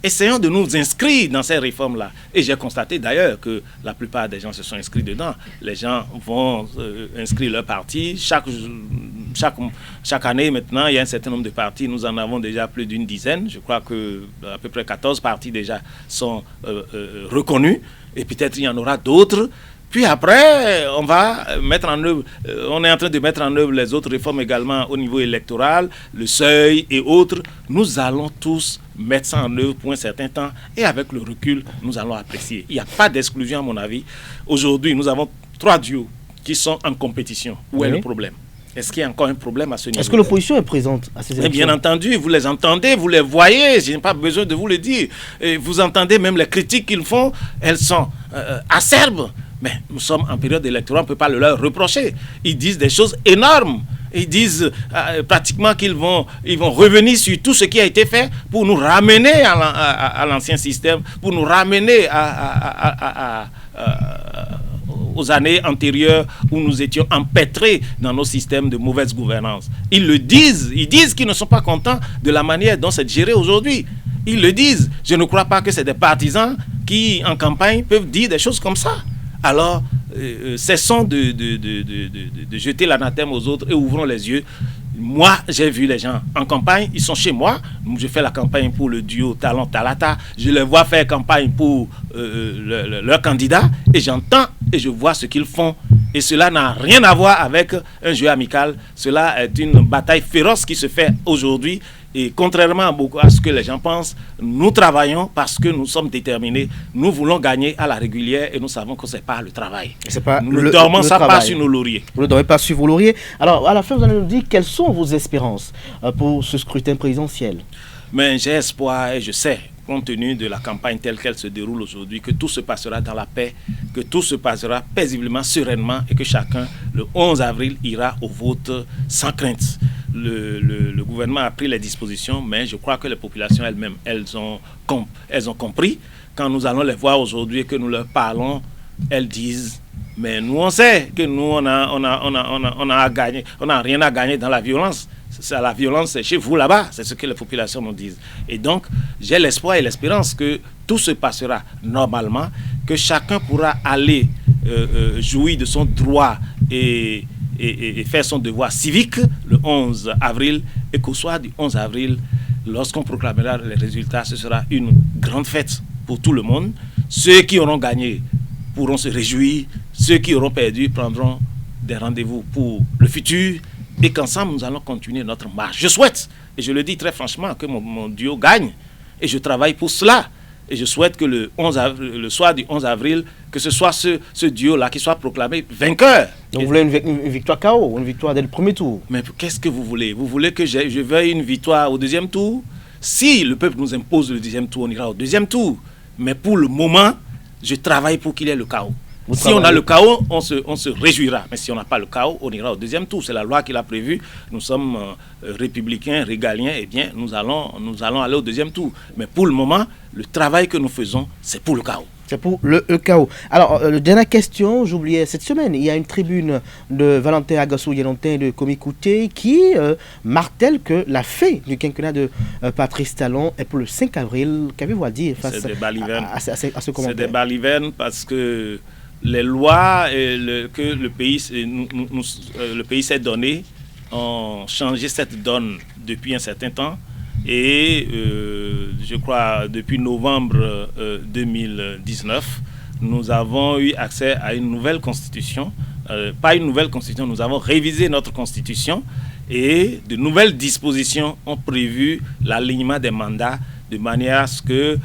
Essayons de nous inscrire dans ces réformes-là. Et j'ai constaté d'ailleurs que la plupart des gens se sont inscrits dedans. Les gens vont inscrire leur parti. Chaque année maintenant, il y a un certain nombre de partis. Nous en avons déjà plus d'une dizaine. Je crois que à peu près 14 partis déjà sont reconnus. Et peut-être il y en aura d'autres. Puis après, on va mettre en œuvre, on est en train de mettre en œuvre les autres réformes également au niveau électoral, le seuil et autres. Nous allons tous mettre ça en œuvre pour un certain temps et avec le recul, nous allons apprécier. Il n'y a pas d'exclusion à mon avis. Aujourd'hui, nous avons 3 duos qui sont en compétition. Où est le problème? Est-ce qu'il y a encore un problème à ce niveau? Est-ce que l'opposition est présente à ces élections? Bien entendu, vous les entendez, vous les voyez, je n'ai pas besoin de vous le dire. Et vous entendez même les critiques qu'ils font, elles sont acerbes. Mais nous sommes en période électorale, on ne peut pas le leur reprocher. Ils disent des choses énormes. Ils disent pratiquement qu'ils vont revenir sur tout ce qui a été fait pour nous ramener à l'ancien système, pour nous ramener aux années antérieures où nous étions empêtrés dans nos systèmes de mauvaise gouvernance. Ils le disent. Ils disent qu'ils ne sont pas contents de la manière dont c'est géré aujourd'hui. Ils le disent. Je ne crois pas que c'est des partisans qui, en campagne, peuvent dire des choses comme ça. Alors, cessons de jeter l'anathème aux autres et ouvrons les yeux. Moi, j'ai vu les gens en campagne, ils sont chez moi. Je fais la campagne pour le duo Talon-Talata. Je les vois faire campagne pour leur candidat et j'entends et je vois ce qu'ils font. Et cela n'a rien à voir avec un jeu amical. Cela est une bataille féroce qui se fait aujourd'hui. Et contrairement à ce que les gens pensent, nous travaillons parce que nous sommes déterminés. Nous voulons gagner à la régulière et nous savons que ce n'est pas le travail. Nous ne dormons pas sur nos lauriers. Vous ne dormez pas sur vos lauriers. Alors, à la fin, vous allez nous dire quelles sont vos espérances pour ce scrutin présidentiel. Mais j'ai espoir et je sais, compte tenu de la campagne telle qu'elle se déroule aujourd'hui, que tout se passera dans la paix, que tout se passera paisiblement, sereinement et que chacun, le 11 avril, ira au vote sans crainte. Le gouvernement a pris les dispositions, mais je crois que les populations elles-mêmes, elles ont compris. Quand nous allons les voir aujourd'hui et que nous leur parlons, elles disent, mais nous on sait que nous on a gagné, on n'a rien à gagner dans la violence. La violence, c'est chez vous là-bas, c'est ce que les populations nous disent. Et donc, j'ai l'espoir et l'espérance que tout se passera normalement, que chacun pourra aller jouir de son droit et faire son devoir civique le 11 avril, et qu'au soir du 11 avril, lorsqu'on proclamera les résultats, ce sera une grande fête pour tout le monde. Ceux qui auront gagné pourront se réjouir, ceux qui auront perdu prendront des rendez-vous pour le futur, et qu'ensemble nous allons continuer notre marche. Je souhaite, et je le dis très franchement, que mon duo gagne, et je travaille pour cela. Et je souhaite que le soir du 11 avril, que ce soit ce duo-là qui soit proclamé vainqueur. Donc vous voulez une victoire KO, une victoire dès le premier tour? Mais qu'est-ce que vous voulez? Vous voulez que je veuille une victoire au deuxième tour? Si le peuple nous impose le deuxième tour, on ira au deuxième tour. Mais pour le moment, je travaille pour qu'il y ait le chaos. Si on a le chaos, on se réjouira. Mais si on n'a pas le chaos, on ira au deuxième tour. C'est la loi qui l'a prévu. Nous sommes républicains, régaliens. Eh bien, nous allons aller au deuxième tour. Mais pour le moment, le travail que nous faisons, c'est pour le chaos. C'est pour le chaos. Alors, dernière question, j'oubliais cette semaine, il y a une tribune de Valentin Agassou Yelontin de Komikouté qui martèle que la fin du quinquennat de Patrice Talon est pour le 5 avril. Qu'avez-vous à dire face à ce commentaire? C'est des balivernes parce que les lois que le pays s'est donné ont changé cette donne depuis un certain temps. Et je crois depuis novembre 2019, nous avons eu accès à une nouvelle constitution. Pas une nouvelle constitution, nous avons révisé notre constitution et de nouvelles dispositions ont prévu l'alignement des mandats de manière à ce que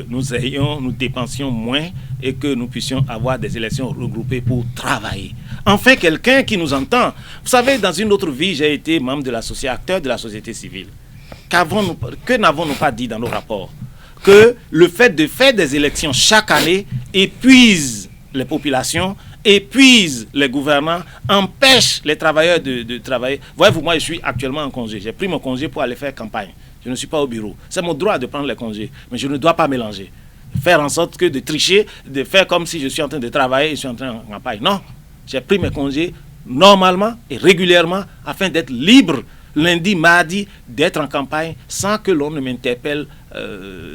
nous dépensions moins et que nous puissions avoir des élections regroupées pour travailler. Enfin, quelqu'un qui nous entend. Vous savez, dans une autre vie, j'ai été membre de acteur de la société civile. Que n'avons-nous pas dit dans nos rapports? Que le fait de faire des élections chaque année épuise les populations, épuise les gouvernants, empêche les travailleurs de travailler. Voyez-vous, moi je suis actuellement en congé. J'ai pris mon congé pour aller faire campagne. Je ne suis pas au bureau. C'est mon droit de prendre les congés, mais je ne dois pas mélanger. Faire en sorte que de tricher, de faire comme si je suis en train de travailler et je suis en train de campagne. Non, j'ai pris mes congés normalement et régulièrement afin d'être libre lundi, mardi, d'être en campagne sans que l'on ne m'interpelle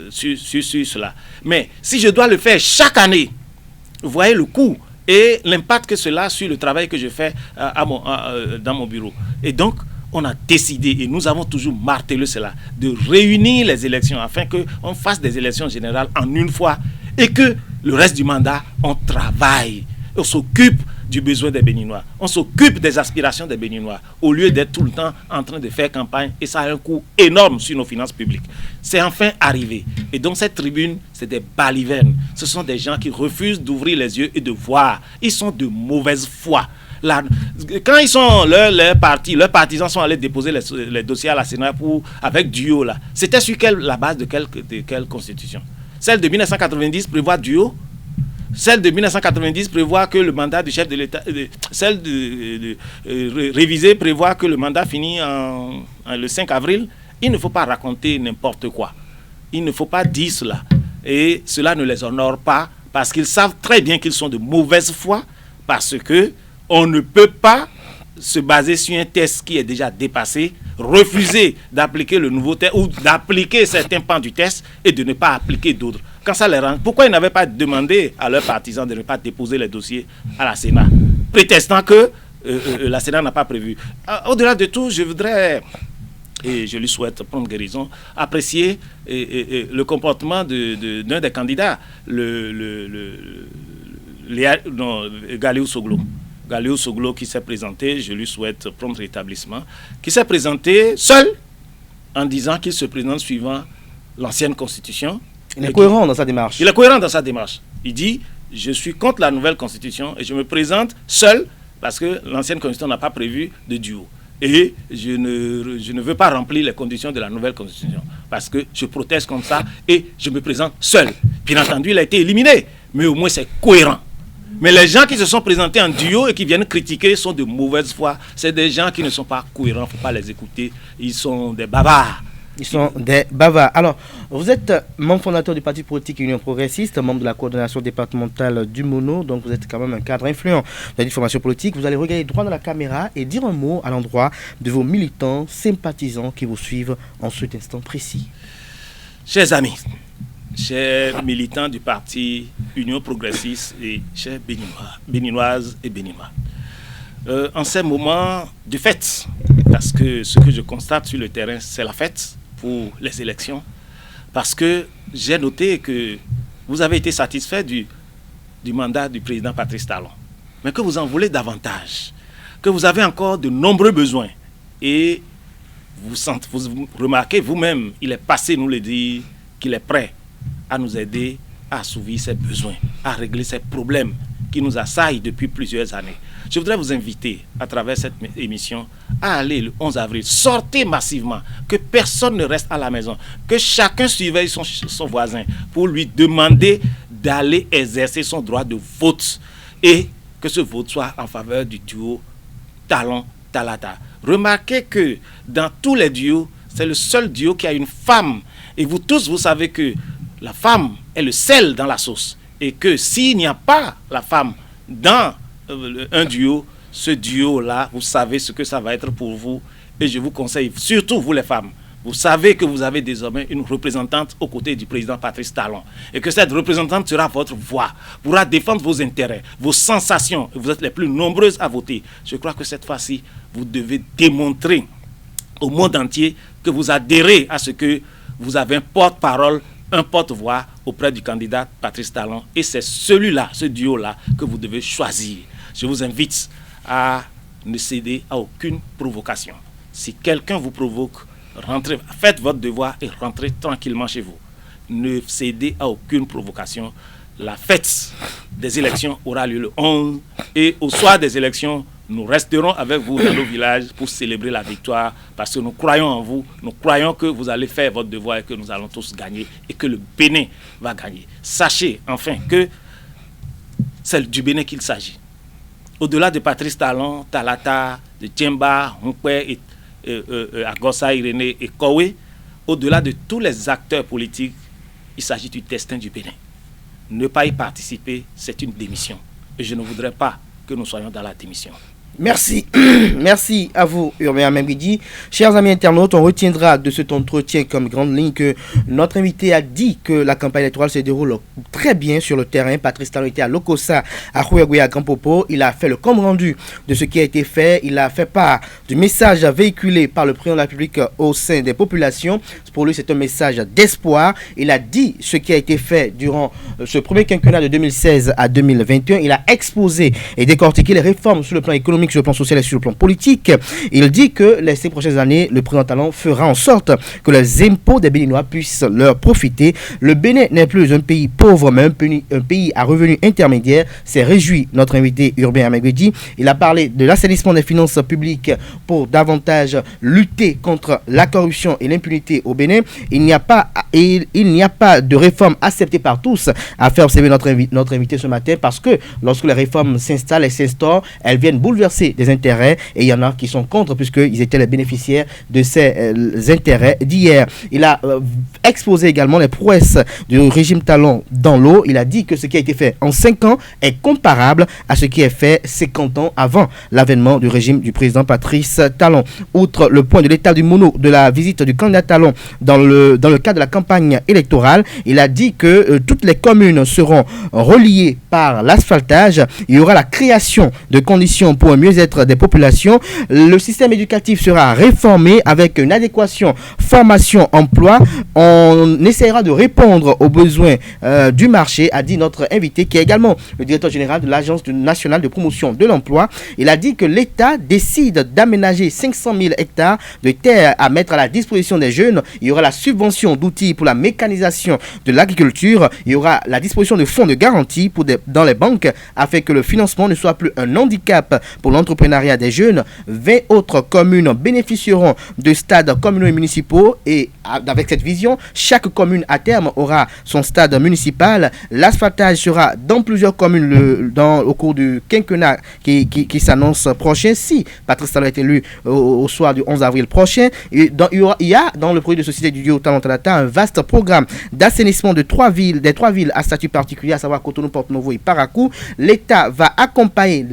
sur cela. Mais si je dois le faire chaque année, vous voyez le coût et l'impact que cela a sur le travail que je fais dans mon bureau. Et donc, on a décidé, et nous avons toujours martelé cela, de réunir les élections afin qu'on fasse des élections générales en une fois et que le reste du mandat, on travaille, on s'occupe du besoin des Béninois. On s'occupe des aspirations des Béninois au lieu d'être tout le temps en train de faire campagne et ça a un coût énorme sur nos finances publiques. C'est enfin arrivé. Et donc cette tribune, c'est des balivernes. Ce sont des gens qui refusent d'ouvrir les yeux et de voir. Ils sont de mauvaise foi. Quand ils sont leurs partisans sont allés déposer les dossiers à la Sénat avec duo là. C'était sur la base de quelle constitution? Celle de 1990 prévoit duo. Celle de 1990 prévoit que le mandat du chef de l'État, celle révisée prévoit que le mandat finit le 5 avril. Il ne faut pas raconter n'importe quoi. Il ne faut pas dire cela. Et cela ne les honore pas parce qu'ils savent très bien qu'ils sont de mauvaise foi parce que on ne peut pas se baser sur un test qui est déjà dépassé, refuser d'appliquer le nouveau test ou d'appliquer certains pans du test et de ne pas appliquer d'autres. Quand ça les rend, pourquoi ils n'avaient pas demandé à leurs partisans de ne pas déposer les dossiers à la Sénat, prétextant que la Sénat n'a pas prévu. Au-delà de tout, je voudrais, et je lui souhaite prendre guérison, apprécier le comportement d'un des candidats, Galiou Soglo. Galiou Soglo qui s'est présenté, je lui souhaite prompt rétablissement, qui s'est présenté seul en disant qu'il se présente suivant l'ancienne constitution. Il est cohérent dans sa démarche. Il est cohérent dans sa démarche. Il dit, je suis contre la nouvelle constitution et je me présente seul parce que l'ancienne constitution n'a pas prévu de duo. Et je ne veux pas remplir les conditions de la nouvelle constitution parce que je proteste comme ça et je me présente seul. Bien entendu, il a été éliminé, mais au moins c'est cohérent. Mais les gens qui se sont présentés en duo et qui viennent critiquer sont de mauvaise foi. C'est des gens qui ne sont pas cohérents, il ne faut pas les écouter. Ils sont des bavards. Ils sont des bavards. Alors, vous êtes membre fondateur du parti politique Union Progressiste, membre de la coordination départementale du Mono, donc vous êtes quand même un cadre influent de la formation politique. Vous allez regarder droit dans la caméra et dire un mot à l'endroit de vos militants, sympathisants qui vous suivent en cet instant précis. Chers amis, chers militants du parti Union Progressiste et chers Béninoises et Béninois, en ces moments de fête, parce que ce que je constate sur le terrain, c'est la fête pour les élections, parce que j'ai noté que vous avez été satisfait du mandat du président Patrice Talon, mais que vous en voulez davantage, que vous avez encore de nombreux besoins, et vous remarquez vous-même, il est passé nous le dire, qu'il est prêt à nous aider à assouvir ses besoins, à régler ses problèmes qui nous assaillent depuis plusieurs années. Je voudrais vous inviter, à travers cette émission, à aller le 11 avril. Sortez massivement, que personne ne reste à la maison, que chacun surveille son voisin pour lui demander d'aller exercer son droit de vote et que ce vote soit en faveur du duo Talon-Talata. Remarquez que dans tous les duos, c'est le seul duo qui a une femme. Et vous tous, vous savez que la femme est le sel dans la sauce. Et que s'il n'y a pas la femme dans un duo, ce duo-là, vous savez ce que ça va être pour vous. Et je vous conseille, surtout vous les femmes, vous savez que vous avez désormais une représentante aux côtés du président Patrice Talon. Et que cette représentante sera votre voix, pourra défendre vos intérêts, vos sensations. Et vous êtes les plus nombreuses à voter. Je crois que cette fois-ci, vous devez démontrer au monde entier que vous adhérez à ce que vous avez un porte-parole, un porte-voix auprès du candidat Patrice Talon. Et c'est celui-là, ce duo-là, que vous devez choisir. Je vous invite à ne céder à aucune provocation. Si quelqu'un vous provoque, rentrez, faites votre devoir et rentrez tranquillement chez vous. Ne cédez à aucune provocation. La fête des élections aura lieu le 11 et au soir des élections, nous resterons avec vous dans nos villages pour célébrer la victoire parce que nous croyons en vous, nous croyons que vous allez faire votre devoir et que nous allons tous gagner et que le Bénin va gagner. Sachez enfin que c'est du Bénin qu'il s'agit. Au-delà de Patrice Talon, Talata, de Djemba, Hunkwe, Agossa, Irénée et Kowe, au-delà de tous les acteurs politiques, il s'agit du destin du Bénin. Ne pas y participer, c'est une démission. Et je ne voudrais pas que nous soyons dans la démission. Merci. Merci à vous, Urbain Amengwidji. Chers amis internautes, on retiendra de cet entretien comme grande ligne que notre invité a dit que la campagne électorale se déroule très bien sur le terrain. Patrice Talon était à Lokossa, à Rouergoué, à Grand Popo. Il a fait le compte rendu de ce qui a été fait. Il a fait part du message véhiculé par le président de la République au sein des populations. Pour lui, c'est un message d'espoir. Il a dit ce qui a été fait durant ce premier quinquennat de 2016 à 2021. Il a exposé et décortiqué les réformes sur le plan économique, sur le plan social et sur le plan politique. Il dit que les 5 prochaines années, le président Talon fera en sorte que les impôts des Béninois puissent leur profiter. Le Bénin n'est plus un pays pauvre, mais un pays à revenus intermédiaires. C'est réjoui notre invité Urbain Amengwidji. Il a parlé de l'assainissement des finances publiques pour davantage lutter contre la corruption et l'impunité au Bénin. Il n'y a pas de réforme acceptée par tous, a fait observer notre invité ce matin, parce que lorsque les réformes s'installent et s'instaurent, elles viennent bouleverser des intérêts, et il y en a qui sont contre puisqu'ils étaient les bénéficiaires de ces intérêts d'hier. Il a exposé également les prouesses du régime Talon dans l'eau. Il a dit que ce qui a été fait en 5 ans est comparable à ce qui est fait 50 ans avant l'avènement du régime du président Patrice Talon. Outre le point de l'état du mono de la visite du candidat Talon dans le cadre de la campagne électorale, il a dit que toutes les communes seront reliées par l'asphaltage. Il y aura la création de conditions pour un mieux-être des populations. Le système éducatif sera réformé avec une adéquation formation-emploi. On essaiera de répondre aux besoins du marché, a dit notre invité, qui est également le directeur général de l'Agence nationale de promotion de l'emploi. Il a dit que l'État décide d'aménager 500 000 hectares de terre à mettre à la disposition des jeunes. Il y aura la subvention d'outils pour la mécanisation de l'agriculture. Il y aura la disposition de fonds de garantie dans les banques afin que le financement ne soit plus un handicap pour l'entrepreneuriat des jeunes. 20 autres communes bénéficieront de stades communaux et municipaux, et avec cette vision, chaque commune à terme aura son stade municipal. L'asphaltage sera dans plusieurs communes au cours du quinquennat qui s'annonce prochain, si Patrice Talon est élu au soir du 11 avril prochain. Il y a dans le projet de société du duo Talon-Talata un vaste programme d'assainissement des 3 villes à statut particulier, à savoir Cotonou, Porto-Novo et Parakou. L'État va accompagner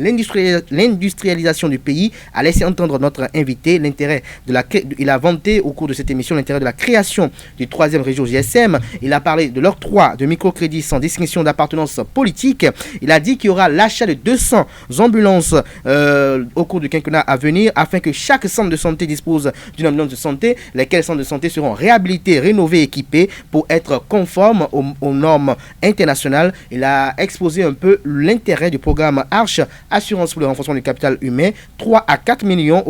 l'industrialisation du pays, a laissé entendre notre invité il a vanté au cours de cette émission l'intérêt de la création du 3e réseau GSM. Il a parlé de l'octroi de microcrédits sans distinction d'appartenance politique. Il a dit qu'il y aura l'achat de 200 ambulances au cours du quinquennat à venir, afin que chaque centre de santé dispose d'une ambulance de santé, lesquels centres de santé seront réhabilités, rénovés, équipés pour être conformes aux normes internationales. Il a exposé un peu l'intérêt du programme Arche, assurance pour le renforcement du capital humain. 3 à 4 millions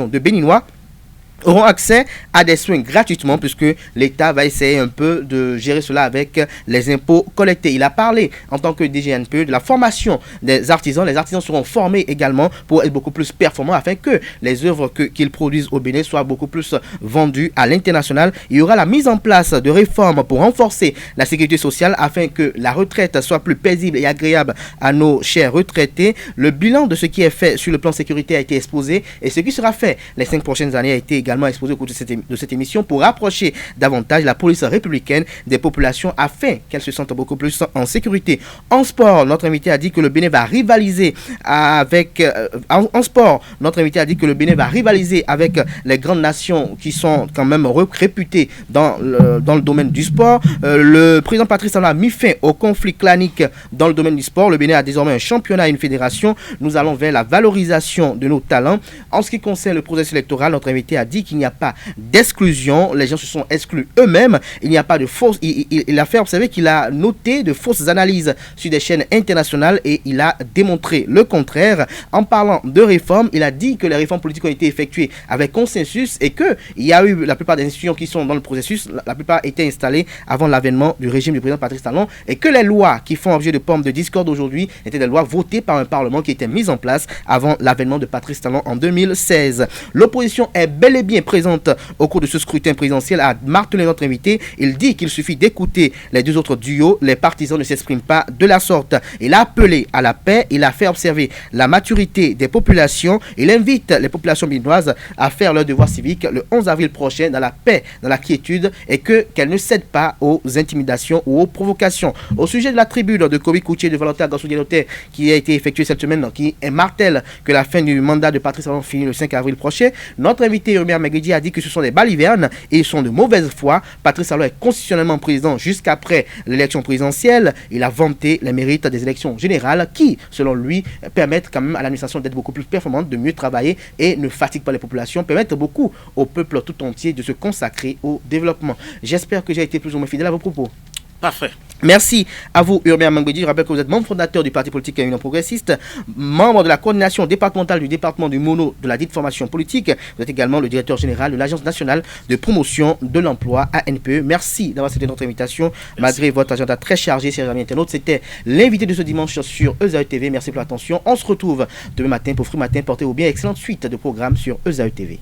de Béninois auront accès à des soins gratuitement puisque l'État va essayer un peu de gérer cela avec les impôts collectés. Il a parlé en tant que DGNPE de la formation des artisans. Les artisans seront formés également pour être beaucoup plus performants afin que les œuvres qu'ils produisent au Bénin soient beaucoup plus vendues à l'international. Il y aura la mise en place de réformes pour renforcer la sécurité sociale afin que la retraite soit plus paisible et agréable à nos chers retraités. Le bilan de ce qui est fait sur le plan sécurité a été exposé et ce qui sera fait les 5 prochaines années a été également exposé au cours de cette émission pour rapprocher davantage la police républicaine des populations afin qu'elles se sentent beaucoup plus en sécurité. En sport, notre invité a dit que le Bénin va rivaliser avec les grandes nations qui sont quand même réputées dans le domaine du sport. Le président Patrice Talon a mis fin au conflit clanique dans le domaine du sport. Le Bénin a désormais un championnat et une fédération. Nous allons vers la valorisation de nos talents. En ce qui concerne le processus électoral, notre invité a dit qu'il n'y a pas d'exclusion, les gens se sont exclus eux-mêmes, il n'y a pas de fausses, il a fait observer qu'il a noté de fausses analyses sur des chaînes internationales et il a démontré le contraire. En parlant de réformes, il a dit que les réformes politiques ont été effectuées avec consensus et qu'il y a eu la plupart des institutions qui sont dans le processus, la plupart étaient installées avant l'avènement du régime du président Patrice Talon et que les lois qui font objet de pommes de discorde aujourd'hui étaient des lois votées par un parlement qui était mis en place avant l'avènement de Patrice Talon en 2016. L'opposition est bel et bien présente au cours de ce scrutin présidentiel, a martelé notre invité. Il dit qu'il suffit d'écouter les deux autres duos. Les partisans ne s'expriment pas de la sorte. Il a appelé à la paix. Il a fait observer la maturité des populations. Il invite les populations béninoises à faire leur devoir civique le 11 avril prochain dans la paix, dans la quiétude et qu'elles ne cèdent pas aux intimidations ou aux provocations. Au sujet de la tribune de Kobi Koutié de Valentin Gassou-Dianoté qui a été effectuée cette semaine, qui martèle que la fin du mandat de Patrice Talon finit le 5 avril prochain, notre invité Urbain Améguédi a dit que ce sont des balivernes et ils sont de mauvaise foi. Patrice Talon est constitutionnellement président jusqu'après l'élection présidentielle. Il a vanté les mérites des élections générales qui, selon lui, permettent quand même à l'administration d'être beaucoup plus performante, de mieux travailler et ne fatiguent pas les populations, permettent beaucoup au peuple tout entier de se consacrer au développement. J'espère que j'ai été plus ou moins fidèle à vos propos. Parfait. Merci à vous, Urbain Améguédi. Je rappelle que vous êtes membre fondateur du Parti politique Union progressiste, membre de la coordination départementale du département du Mono de la dite formation politique. Vous êtes également le directeur général de l'Agence nationale de promotion de l'emploi ANPE. Merci d'avoir accepté notre invitation. Merci. Malgré votre agenda très chargé, chers amis internautes. C'était l'invité de ce dimanche sur ESAE TV. Merci pour l'attention. On se retrouve demain matin pour Free Matin. Portez-vous bien. Excellente suite de programmes sur ESAE TV.